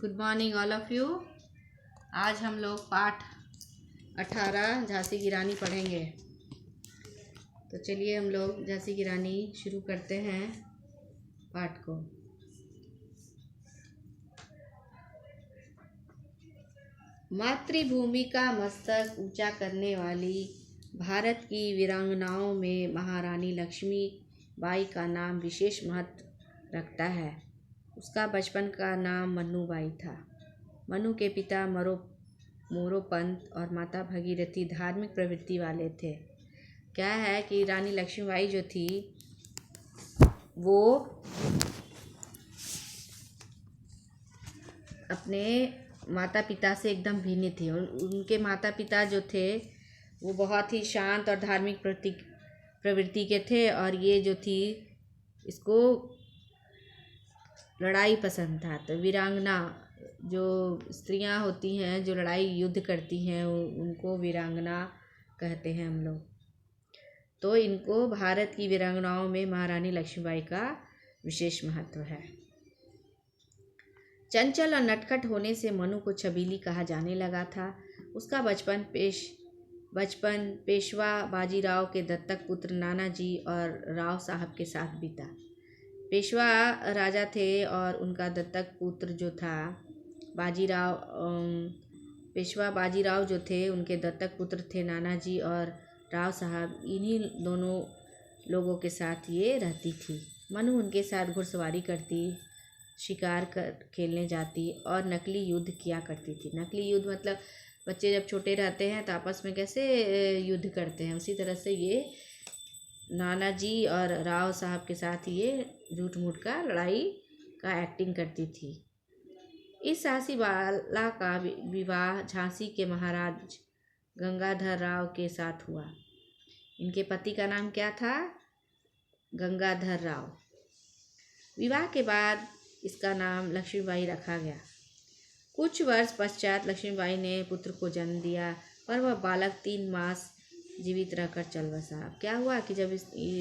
Good morning all of you. आज हम लोग पाठ 18 झांसी की रानी पढ़ेंगे। तो चलिए हम लोग झांसी की रानी शुरू करते हैं पाठ को। मातृभूमि का मस्तक ऊंचा करने वाली भारत की वीरांगनाओं में महारानी लक्ष्मीबाई का नाम विशेष महत्व रखता है। उसका बचपन का नाम मन्नूबाई था। मनु के पिता मोरोपंत और माता भगीरथी धार्मिक प्रवृत्ति वाले थे। क्या है कि रानी लक्ष्मीबाई जो थी वो अपने माता पिता से एकदम भिन्न थी। उनके माता पिता जो थे वो बहुत ही शांत और धार्मिक प्रवृत्ति के थे, और ये जो थी इसको लड़ाई पसंद था। तो वीरांगना जो स्त्रियां होती हैं जो लड़ाई युद्ध करती हैं उनको वीरांगना कहते हैं हम लोग। तो इनको भारत की वीरांगनाओं में महारानी लक्ष्मीबाई का विशेष महत्व है। चंचल और नटखट होने से मनु को छबीली कहा जाने लगा था। उसका बचपन पेशवा बाजीराव के दत्तक पुत्र नानाजी और राव साहब के साथ बीता। पेशवा राजा थे और उनका दत्तक पुत्र जो था पेशवा बाजीराव जो थे उनके दत्तक पुत्र थे नानाजी और राव साहब। इन्हीं दोनों लोगों के साथ ये रहती थी। मनु उनके साथ घुड़सवारी करती, शिकार खेलने जाती और नकली युद्ध किया करती थी। नकली युद्ध मतलब बच्चे जब छोटे रहते हैं तो आपस में कैसे युद्ध करते हैं, उसी तरह से ये नानाजी और राव साहब के साथ ये झूठ मूठ का लड़ाई का एक्टिंग करती थी। इस साहसी बाला का विवाह झांसी के महाराज गंगाधर राव के साथ हुआ। इनके पति का नाम क्या था? गंगाधर राव। विवाह के बाद इसका नाम लक्ष्मीबाई रखा गया। कुछ वर्ष पश्चात लक्ष्मीबाई ने पुत्र को जन्म दिया, पर वह बालक 3 मास जीवित रहकर चल बसा। क्या हुआ कि जब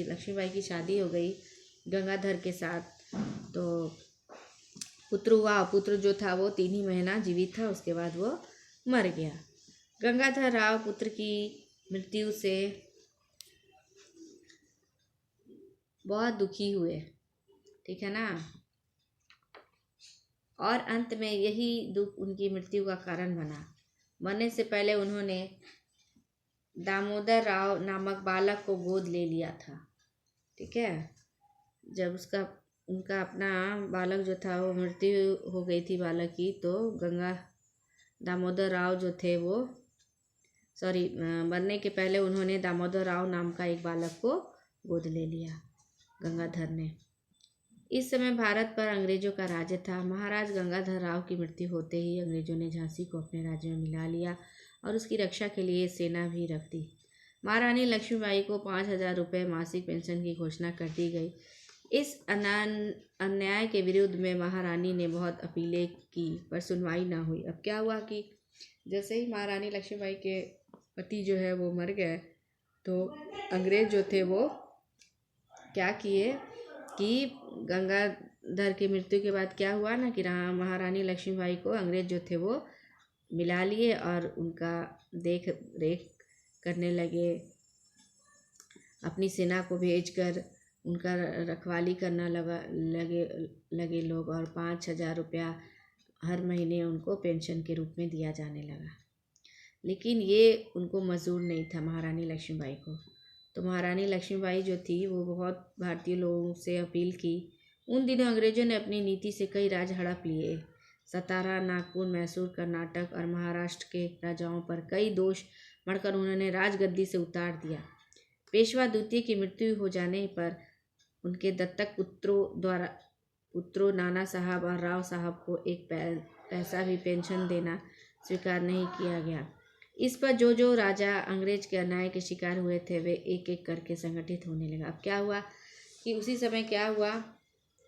लक्ष्मीबाई की शादी हो गई गंगाधर के साथ, तो पुत्र हुआ। पुत्र जो था वो 3 ही महीना जीवित था, उसके बाद वो मर गया। गंगाधर राव पुत्र की मृत्यु से बहुत दुखी हुए, ठीक है ना, और अंत में यही दुख उनकी मृत्यु का कारण बना। मरने से पहले उन्होंने दामोदर राव नामक बालक को गोद ले लिया था, ठीक है। जब उनका अपना बालक जो था वो मृत्यु हो गई थी बालक की, तो दामोदर राव जो थे वो मरने के पहले उन्होंने दामोदर राव नाम का एक बालक को गोद ले लिया गंगाधर ने। इस समय भारत पर अंग्रेजों का राज्य था। महाराज गंगाधर राव की मृत्यु होते ही अंग्रेजों ने झांसी को अपने राज्य में मिला लिया और उसकी रक्षा के लिए सेना भी रख दी। महारानी लक्ष्मीबाई को 5,000 रुपये मासिक पेंशन की घोषणा कर दी गई। इस अन्याय के विरुद्ध में महारानी ने बहुत अपीलें की, पर सुनवाई ना हुई। अब क्या हुआ कि जैसे ही महारानी लक्ष्मीबाई के पति जो है वो मर गए, तो अंग्रेज जो थे वो क्या किए कि गंगाधर की मृत्यु के बाद क्या हुआ ना कि महारानी लक्ष्मीबाई को अंग्रेज जो थे वो मिला लिए और उनका देख रेख करने लगे। अपनी सेना को भेजकर उनका रखवाली करना लगे लोग, और 5,000 रुपया हर महीने उनको पेंशन के रूप में दिया जाने लगा। लेकिन ये उनको मंजूर नहीं था महारानी लक्ष्मीबाई को। तो महारानी लक्ष्मीबाई जो थी वो बहुत भारतीय लोगों से अपील की। उन दिनों अंग्रेजों ने अपनी नीति से कई राज हड़प लिए। सतारा, नागपुर, मैसूर, कर्नाटक और महाराष्ट्र के राजाओं पर कई दोष मढ़कर उन्होंने राजगद्दी से उतार दिया। पेशवा द्वितीय की मृत्यु हो जाने पर उनके दत्तक पुत्रों नाना साहब और राव साहब को एक पैसा भी पेंशन देना स्वीकार नहीं किया गया। इस पर जो राजा अंग्रेज के अन्याय के शिकार हुए थे वे एक एक करके संगठित होने लगा। अब क्या हुआ कि उसी समय क्या हुआ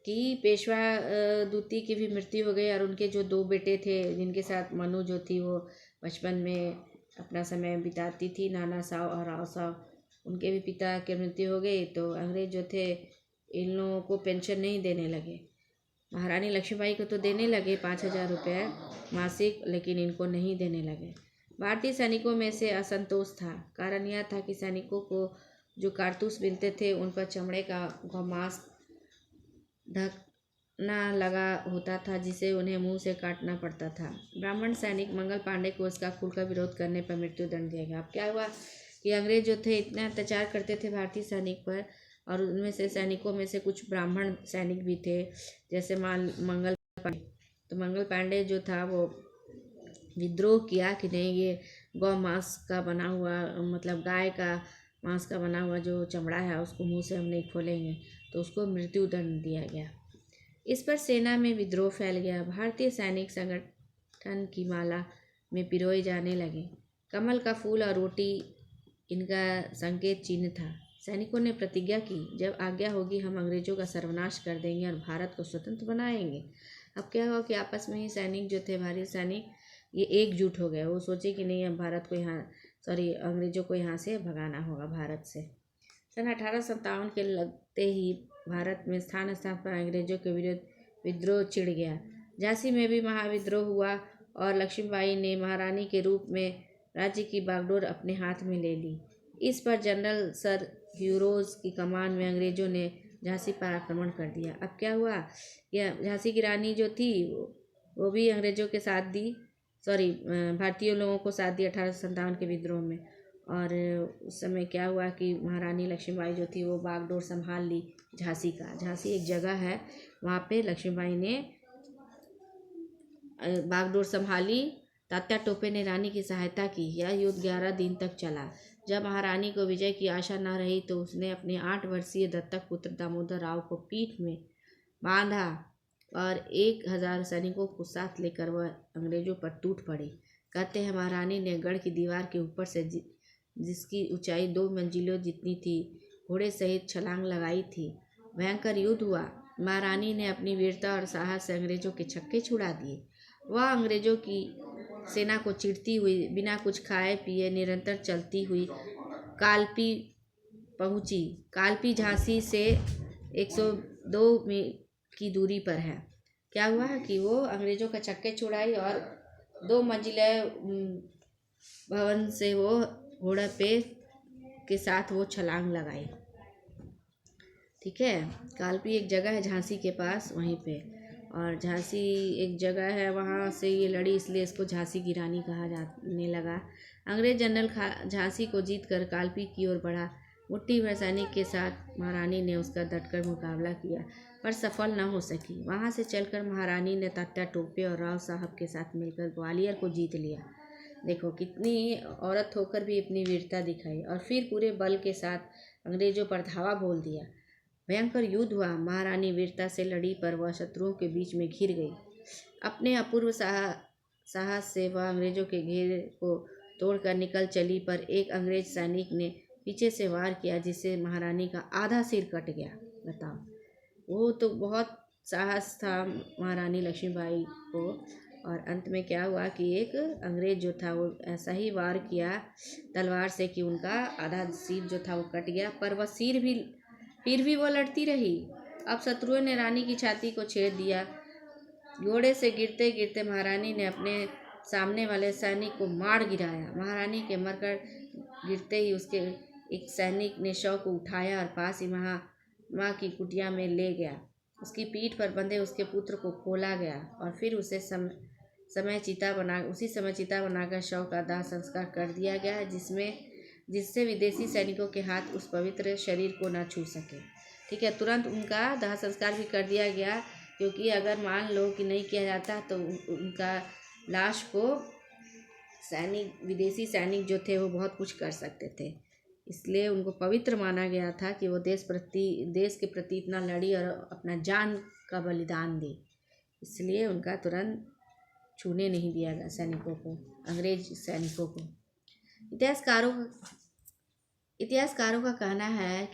कि पेशवा द्वितीय की भी मृत्यु हो गई, और उनके जो 2 बेटे थे जिनके साथ मनु जो थी वो बचपन में अपना समय बिताती थी, नाना साहब और राव साहब, उनके भी पिता की मृत्यु हो गई। तो अंग्रेज जो थे इन लोगों को पेंशन नहीं देने लगे। महारानी लक्ष्मीबाई को तो देने लगे 5,000 रुपये मासिक, लेकिन इनको नहीं देने लगे। भारतीय सैनिकों में से असंतोष था। कारण यह था कि सैनिकों को जो कारतूस मिलते थे उन पर चमड़े का घमास ढकना लगा होता था, जिसे उन्हें मुंह से काटना पड़ता था। ब्राह्मण सैनिक मंगल पांडे को उसका खुलकर विरोध करने पर मृत्युदंड दिया गया। अब क्या हुआ कि अंग्रेज जो थे इतना अत्याचार करते थे भारतीय सैनिक पर, और उनमें से सैनिकों में से कुछ ब्राह्मण सैनिक भी थे, जैसे मंगल पांडे। तो मंगल पांडे जो था वो विद्रोह किया कि नहीं, ये गौ मांस का बना हुआ, मतलब गाय का मांस का बना हुआ जो चमड़ा है उसको मुंह से हम नहीं खोलेंगे, तो उसको मृत्युदंड दिया गया। इस पर सेना में विद्रोह फैल गया। भारतीय सैनिक संगठन की माला में पिरोए जाने लगे। कमल का फूल और रोटी इनका संकेत चिन्ह था। सैनिकों ने प्रतिज्ञा की, जब आज्ञा होगी हम अंग्रेजों का सर्वनाश कर देंगे और भारत को स्वतंत्र बनाएंगे। अब क्या हुआ कि आपस में ही सैनिक जो थे, भारतीय सैनिक, ये एकजुट हो गए। वो सोचे कि नहीं, अब भारत को अंग्रेजों को यहाँ से भगाना होगा भारत से। सन 1857 के लगते ही भारत में स्थान स्थान पर अंग्रेजों के विरुद्ध विद्रोह छिड़ गया। झांसी में भी महाविद्रोह हुआ और लक्ष्मीबाई ने महारानी के रूप में राज्य की बागडोर अपने हाथ में ले ली। इस पर जनरल सर ह्यूरोज की कमान में अंग्रेजों ने झांसी पर आक्रमण कर दिया। अब क्या हुआ, यह झांसी की रानी जो थी वो भी अंग्रेजों के साथ दी, भारतीय लोगों को साथ दी 1857 के विद्रोह में। और उस समय क्या हुआ कि महारानी लक्ष्मीबाई जो थी वो बागडोर संभाल ली झांसी का। झांसी एक जगह है, वहाँ पे लक्ष्मीबाई ने बागडोर संभाली। तात्या टोपे ने रानी की सहायता की। यह युद्ध 11 दिन तक चला। जब महारानी को विजय की आशा न रही तो उसने अपने 8 वर्षीय दत्तक पुत्र दामोदर राव को पीठ में बांधा और 1000 सैनिकों को साथ लेकर वह अंग्रेजों पर टूट पड़ी। कहते हैं महारानी ने गढ़ की दीवार के ऊपर से जिसकी ऊंचाई 2 मंजिलों जितनी थी, घोड़े सहित छलांग लगाई थी। भयंकर युद्ध हुआ। महारानी ने अपनी वीरता और साहस से अंग्रेजों के छक्के छुड़ा दिए। वह अंग्रेजों की सेना को चिढ़ती हुई, बिना कुछ खाए पिए निरंतर चलती हुई कालपी पहुंची। कालपी झांसी से 102 मील की दूरी पर है। क्या हुआ कि वो अंग्रेजों का छक्के छुड़ाई और 2 मंजिला भवन से वो घोड़े पे के साथ वो छलांग लगाई। ठीक है, कालपी एक जगह है झांसी के पास, वहीं पे। और झांसी एक जगह है, वहाँ से ये लड़ी, इसलिए इसको झांसी की रानी कहा जाने लगा। अंग्रेज जनरल झांसी को जीत कर कालपी की ओर बढ़ा। मुट्ठी भर सैनिक के साथ महारानी ने उसका डटकर मुकाबला किया, पर सफल न हो सकी। वहाँ से चलकर महारानी ने तात्या टोपे और राव साहब के साथ मिलकर ग्वालियर को जीत लिया। देखो, कितनी औरत होकर भी अपनी वीरता दिखाई, और फिर पूरे बल के साथ अंग्रेजों पर धावा बोल दिया। भयंकर युद्ध हुआ। महारानी वीरता से लड़ी, पर वह शत्रुओं के बीच में घिर गई। अपने अपूर्व साहस से वह अंग्रेजों के घेरे को तोड़कर निकल चली, पर एक अंग्रेज सैनिक ने पीछे से वार किया, जिससे महारानी का आधा सिर कट गया। बताओ, वो तो बहुत साहस था महारानी लक्ष्मीबाई को। और अंत में क्या हुआ कि एक अंग्रेज जो था वो ऐसा ही वार किया तलवार से कि उनका आधा सिर जो था वो कट गया, पर वह फिर भी वो लड़ती रही। अब शत्रुओं ने रानी की छाती को छेड़ दिया। घोड़े से गिरते गिरते महारानी ने अपने सामने वाले सैनिक को मार गिराया। महारानी के मरकर गिरते ही उसके एक सैनिक ने शव को उठाया और पास ही माँ की कुटिया में ले गया। उसकी पीठ पर बंधे उसके पुत्र को खोला गया और फिर उसी समय चिता बनाकर शव का दाह संस्कार कर दिया गया, जिससे विदेशी सैनिकों के हाथ उस पवित्र शरीर को न छू सके। ठीक है, तुरंत उनका दाह संस्कार भी कर दिया गया, क्योंकि अगर मान लो कि नहीं किया जाता तो उनका लाश को विदेशी सैनिक जो थे वो बहुत कुछ कर सकते थे। इसलिए उनको पवित्र माना गया था कि वो देश के प्रति इतना लड़ी और अपना जान का बलिदान दी। इसलिए उनका तुरंत छूने नहीं दिया गया सैनिकों को, अंग्रेज सैनिकों को। इतिहासकारों का कहना है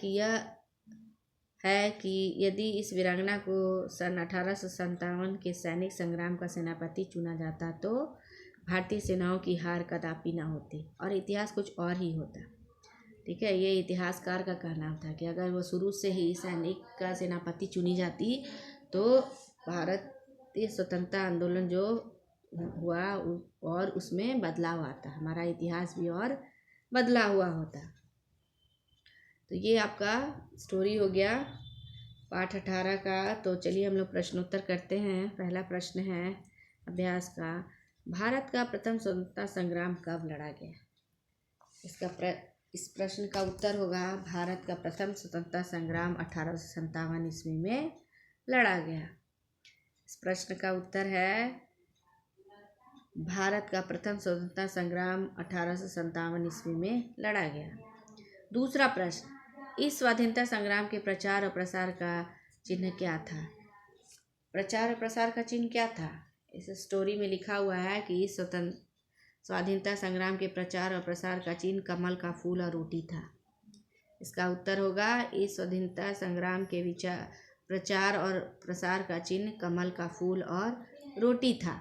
कि यदि इस वीरांगना को सन 1857 के सैनिक संग्राम का सेनापति चुना जाता तो भारतीय सेनाओं की हार कदापि न होती और इतिहास कुछ और ही होता। ठीक है, ये इतिहासकार का कहना था कि अगर वो शुरू से ही सैनिक का सेनापति चुनी जाती तो भारतीय स्वतंत्रता आंदोलन जो हुआ और उसमें बदलाव आता, हमारा इतिहास भी और बदला हुआ होता। तो ये आपका स्टोरी हो गया पाठ 18 का। तो चलिए हम लोग प्रश्नोत्तर करते हैं। पहला प्रश्न है अभ्यास का, भारत का प्रथम स्वतंत्रता संग्राम कब लड़ा गया? इस प्रश्न का उत्तर होगा भारत का प्रथम स्वतंत्रता संग्राम 1857 ईस्वी में लड़ा गया। इस प्रश्न का उत्तर है भारत का प्रथम स्वतंत्रता संग्राम 1857 ईस्वी में लड़ा गया। दूसरा प्रश्न, इस स्वाधीनता संग्राम के प्रचार और प्रसार का चिन्ह क्या था? प्रचार और प्रसार का चिन्ह क्या था? इस स्टोरी में लिखा हुआ है कि इस स्वाधीनता संग्राम के प्रचार और प्रसार का चिन्ह कमल का फूल और रोटी था। इसका उत्तर होगा इस स्वाधीनता संग्राम के प्रचार और प्रसार का चिन्ह कमल का फूल और रोटी था।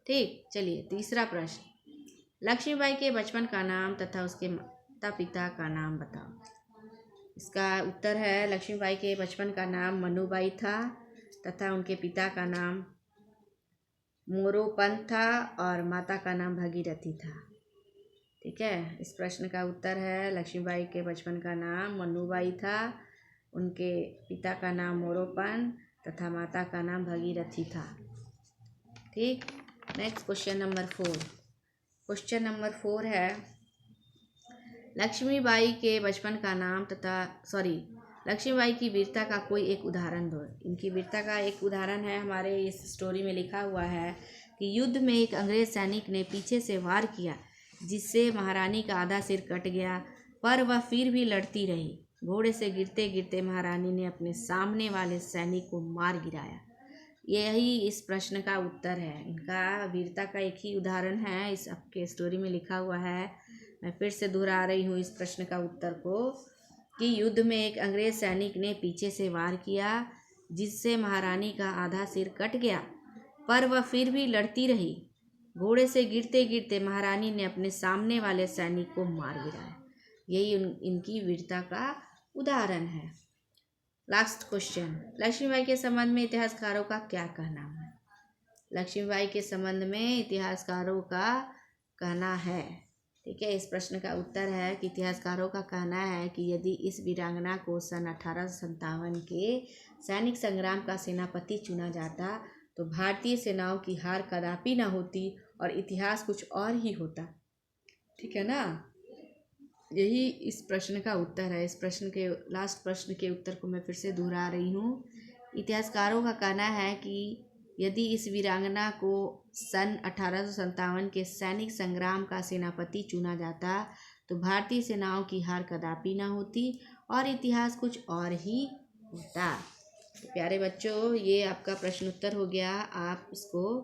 ठीक, चलिए तीसरा प्रश्न, लक्ष्मीबाई के बचपन का नाम तथा उसके माता पिता का नाम बताओ। इसका उत्तर है लक्ष्मीबाई के बचपन का नाम मनुबाई था तथा उनके पिता का नाम मोरोपंत था और माता का नाम भगीरथी था। ठीक है, इस प्रश्न का उत्तर है लक्ष्मीबाई के बचपन का नाम मनुबाई था, उनके पिता का नाम मोरोपंत तथा माता का नाम भगीरथी था। ठीक, next question number 4। Question number 4 है लक्ष्मीबाई के बचपन का नाम लक्ष्मीबाई की वीरता का कोई एक उदाहरण दो। इनकी वीरता का एक उदाहरण है, हमारे इस स्टोरी में लिखा हुआ है कि युद्ध में एक अंग्रेज सैनिक ने पीछे से वार किया जिससे महारानी का आधा सिर कट गया, पर वह फिर भी लड़ती रही। घोड़े से गिरते गिरते महारानी ने अपने सामने वाले सैनिक को मार गिराया। यही इस प्रश्न का उत्तर है। इनका वीरता का एक ही उदाहरण है, इस आपके स्टोरी में लिखा हुआ है। मैं फिर से दोहरा रही हूँ इस प्रश्न का उत्तर को कि युद्ध में एक अंग्रेज सैनिक ने पीछे से वार किया जिससे महारानी का आधा सिर कट गया, पर वह फिर भी लड़ती रही। घोड़े से गिरते गिरते महारानी ने अपने सामने वाले सैनिक को मार गिराया। यही इनकी वीरता का उदाहरण है। लास्ट क्वेश्चन, लक्ष्मीबाई के संबंध में इतिहासकारों का क्या कहना है? लक्ष्मीबाई के संबंध में इतिहासकारों का कहना है। ठीक है, इस प्रश्न का उत्तर है कि इतिहासकारों का कहना है कि यदि इस वीरांगना को सन 1857 के सैनिक संग्राम का सेनापति चुना जाता तो भारतीय सेनाओं की हार कदापि न होती और इतिहास कुछ और ही होता। ठीक है ना, यही इस प्रश्न का उत्तर है। इस प्रश्न के लास्ट प्रश्न के उत्तर को मैं फिर से दोहरा रही हूँ। इतिहासकारों का कहना है कि यदि इस वीरांगना को सन 1857 के सैनिक संग्राम का सेनापति चुना जाता तो भारतीय सेनाओं की हार कदापि न होती और इतिहास कुछ और ही होता। तो प्यारे बच्चों, ये आपका प्रश्न उत्तर हो गया। आप इसको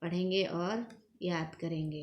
पढ़ेंगे और याद करेंगे।